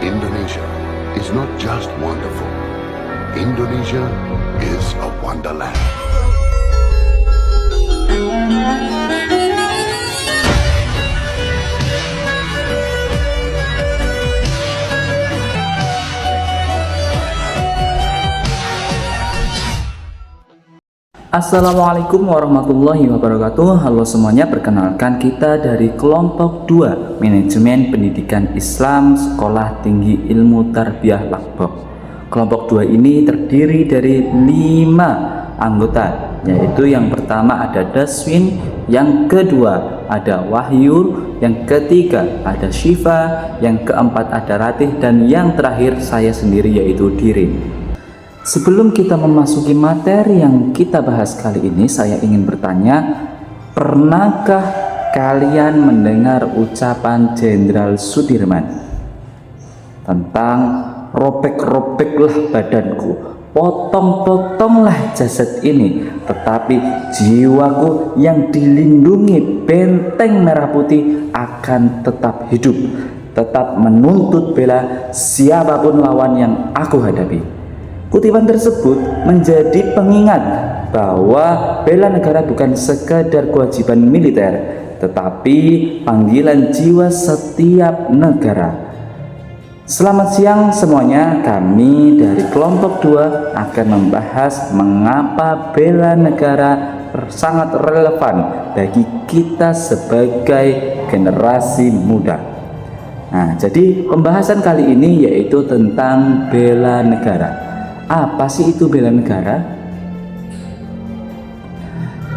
Indonesia is not just wonderful. Indonesia is a wonderland. Assalamualaikum warahmatullahi wabarakatuh. Halo semuanya, perkenalkan kita dari kelompok 2 Manajemen Pendidikan Islam Sekolah Tinggi Ilmu Tarbiyah Lakbok. Kelompok 2 ini terdiri dari 5 anggota, yaitu yang pertama ada Daswin, yang kedua ada Wahyu, yang ketiga ada Syifa, yang keempat ada Ratih, dan yang terakhir saya sendiri yaitu Dirin. Sebelum kita memasuki materi yang kita bahas kali ini, saya ingin bertanya, pernahkah kalian mendengar ucapan Jenderal Sudirman tentang robek-robeklah badanku, potong-potonglah jasad ini, tetapi jiwaku yang dilindungi benteng merah putih akan tetap hidup, tetap menuntut bela siapapun lawan yang aku hadapi. Kutipan tersebut menjadi pengingat bahwa bela negara bukan sekadar kewajiban militer, tetapi panggilan jiwa setiap negara. Selamat siang semuanya, kami dari kelompok 2 akan membahas mengapa bela negara sangat relevan bagi kita sebagai generasi muda. Nah, jadi pembahasan kali ini yaitu tentang bela negara. Apa sih itu bela negara?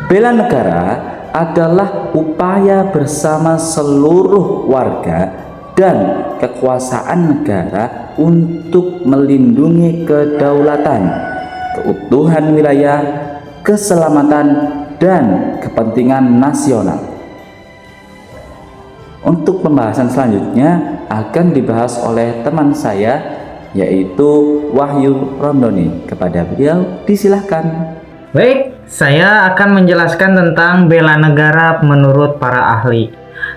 Bela negara adalah upaya bersama seluruh warga dan kekuasaan negara untuk melindungi kedaulatan, keutuhan wilayah, keselamatan, dan kepentingan nasional. Untuk pembahasan selanjutnya akan dibahas oleh teman saya, yaitu Wahyu Rondoni. Kepada beliau disilahkan. Baik, saya akan menjelaskan tentang bela negara menurut para ahli.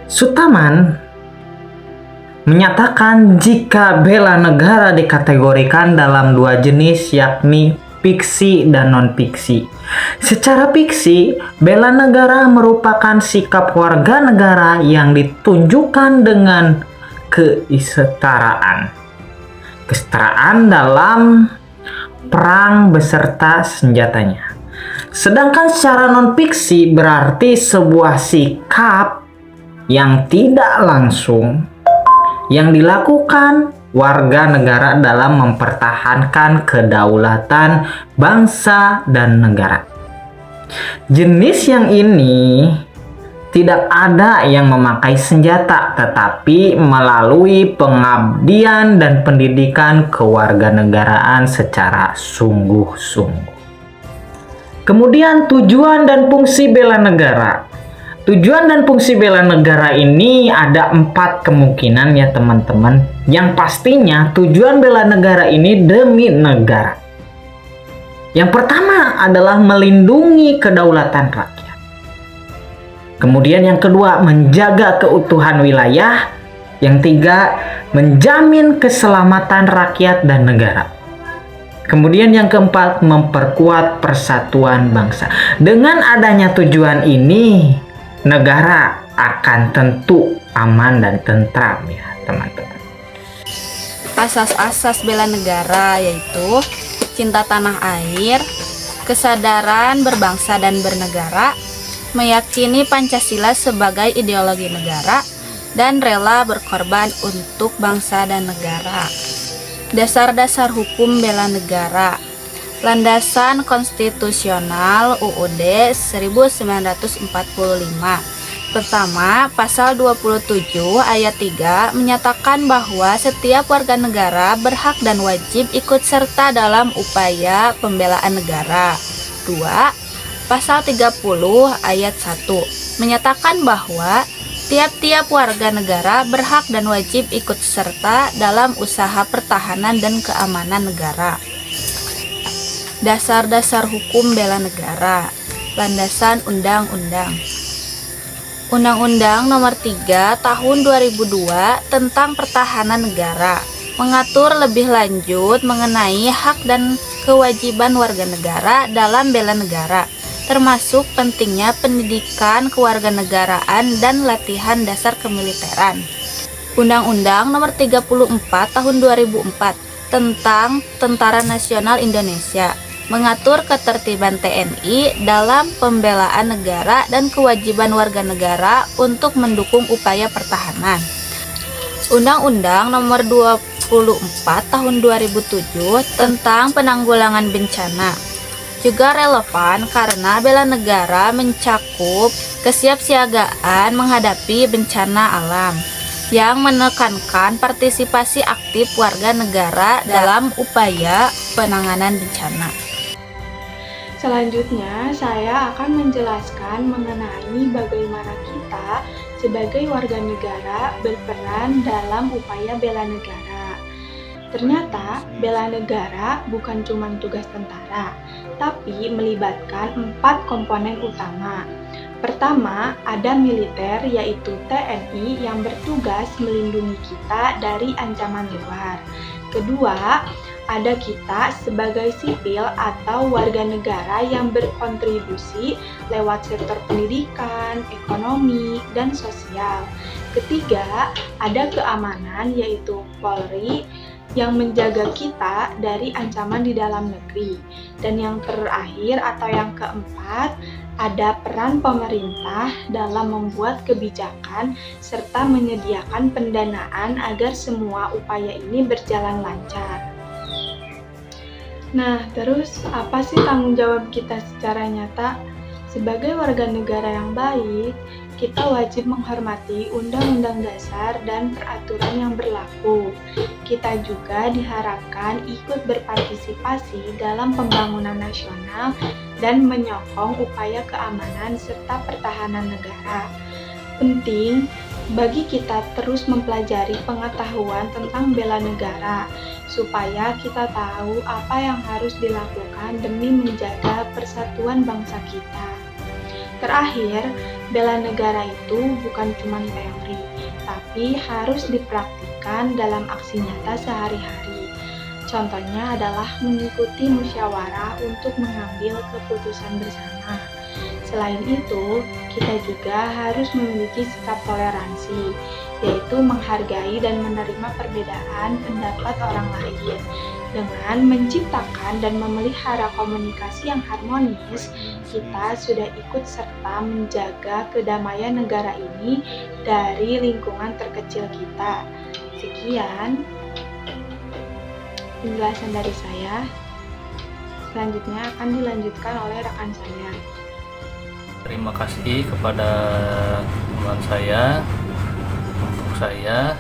Suttaman menyatakan jika bela negara dikategorikan dalam 2 jenis, yakni fiksi dan non-fiksi. Secara fiksi, bela negara merupakan sikap warga negara yang ditunjukkan dengan kesetaraan dalam perang beserta senjatanya. Sedangkan secara non-fiksi berarti sebuah sikap yang tidak langsung yang dilakukan warga negara dalam mempertahankan kedaulatan bangsa dan negara. Jenis yang ini tidak ada yang memakai senjata, tetapi melalui pengabdian dan pendidikan kewarganegaraan secara sungguh-sungguh. Kemudian tujuan dan fungsi bela negara. Tujuan dan fungsi bela negara ini ada 4 kemungkinan ya teman-teman. Yang pastinya tujuan bela negara ini demi negara. Yang pertama adalah melindungi kedaulatan rakyat. Kemudian yang kedua, menjaga keutuhan wilayah. Yang tiga, menjamin keselamatan rakyat dan negara. Kemudian yang keempat, memperkuat persatuan bangsa. Dengan adanya tujuan ini, negara akan tentu aman dan tentram ya teman-teman. Asas-asas bela negara yaitu cinta tanah air, kesadaran berbangsa dan bernegara, meyakini Pancasila sebagai ideologi negara, dan rela berkorban untuk bangsa dan negara. Dasar-dasar hukum bela negara. Landasan konstitusional UUD 1945. Pertama, pasal 27 ayat 3 menyatakan bahwa setiap warga negara berhak dan wajib ikut serta dalam upaya pembelaan negara. 2. Pasal 30 ayat 1 menyatakan bahwa tiap-tiap warga negara berhak dan wajib ikut serta dalam usaha pertahanan dan keamanan negara. Dasar-dasar hukum bela negara. Landasan undang-undang. Undang-Undang Nomor 3 Tahun 2002 tentang Pertahanan Negara. mengatur lebih lanjut mengenai hak dan kewajiban warga negara dalam bela negara, termasuk pentingnya pendidikan kewarganegaraan dan latihan dasar kemiliteran. Undang-Undang Nomor 34 Tahun 2004 tentang Tentara Nasional Indonesia mengatur ketertiban TNI dalam pembelaan negara dan kewajiban warga negara untuk mendukung upaya pertahanan. Undang-Undang Nomor 24 Tahun 2007 tentang Penanggulangan Bencana juga relevan karena bela negara mencakup kesiapsiagaan menghadapi bencana alam yang menekankan partisipasi aktif warga negara dalam upaya penanganan bencana. Selanjutnya, saya akan menjelaskan mengenai bagaimana kita sebagai warga negara berperan dalam upaya bela negara. Ternyata, bela negara bukan cuma tugas tentara, tapi melibatkan 4 komponen utama. Pertama, ada militer, yaitu TNI yang bertugas melindungi kita dari ancaman luar. Kedua, ada kita sebagai sipil atau warga negara yang berkontribusi lewat sektor pendidikan, ekonomi, dan sosial. Ketiga, ada keamanan, yaitu Polri yang menjaga kita dari ancaman di dalam negeri. Dan yang terakhir atau yang keempat, ada peran pemerintah dalam membuat kebijakan serta menyediakan pendanaan agar semua upaya ini berjalan lancar. Nah, terus apa sih tanggung jawab kita secara nyata? Sebagai warga negara yang baik, kita wajib menghormati Undang-Undang Dasar dan peraturan yang berlaku. Kita juga diharapkan ikut berpartisipasi dalam pembangunan nasional dan menyokong upaya keamanan serta pertahanan negara. Penting bagi kita terus mempelajari pengetahuan tentang bela negara, supaya kita tahu apa yang harus dilakukan demi menjaga persatuan bangsa kita. Terakhir, bela negara itu bukan cuma teori, tapi harus dipraktikkan dalam aksi nyata sehari-hari. Contohnya adalah mengikuti musyawarah untuk mengambil keputusan bersama. Selain itu, kita juga harus memiliki sikap toleransi, yaitu menghargai dan menerima perbedaan pendapat orang lain. Dengan menciptakan dan memelihara komunikasi yang harmonis, kita sudah ikut serta menjaga kedamaian negara ini dari lingkungan terkecil kita. Sekian penjelasan dari saya. Selanjutnya akan dilanjutkan oleh rekan saya. Terima kasih kepada teman saya. Untuk saya,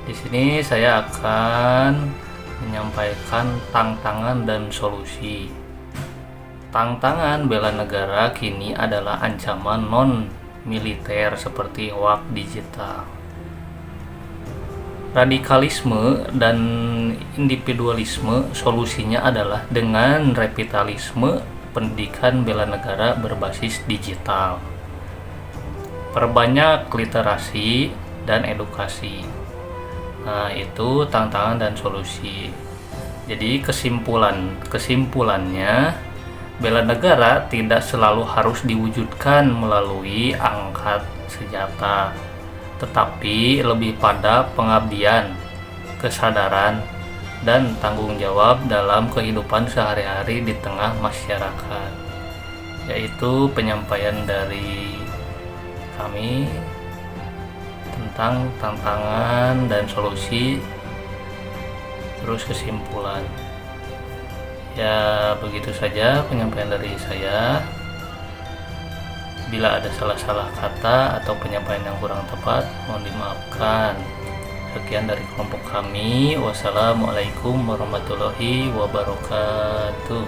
di sini saya akan menyampaikan tantangan dan solusi. Tantangan bela negara kini adalah ancaman non-militer seperti hoax digital, radikalisme, dan individualisme. Solusinya adalah dengan revitalisme pendidikan bela negara berbasis digital, perbanyak literasi dan edukasi. Nah, itu tantangan dan solusi. Jadi kesimpulannya, bela negara tidak selalu harus diwujudkan melalui angkat senjata, tetapi lebih pada pengabdian, kesadaran, dan tanggung jawab dalam kehidupan sehari-hari di tengah masyarakat. Yaitu penyampaian dari kami tentang tantangan dan solusi, terus kesimpulan. Ya, begitu saja penyampaian dari saya. Bila ada salah-salah kata atau penyampaian yang kurang tepat, mohon dimaafkan. Sekian dari kelompok kami. Wassalamualaikum warahmatullahi wabarakatuh.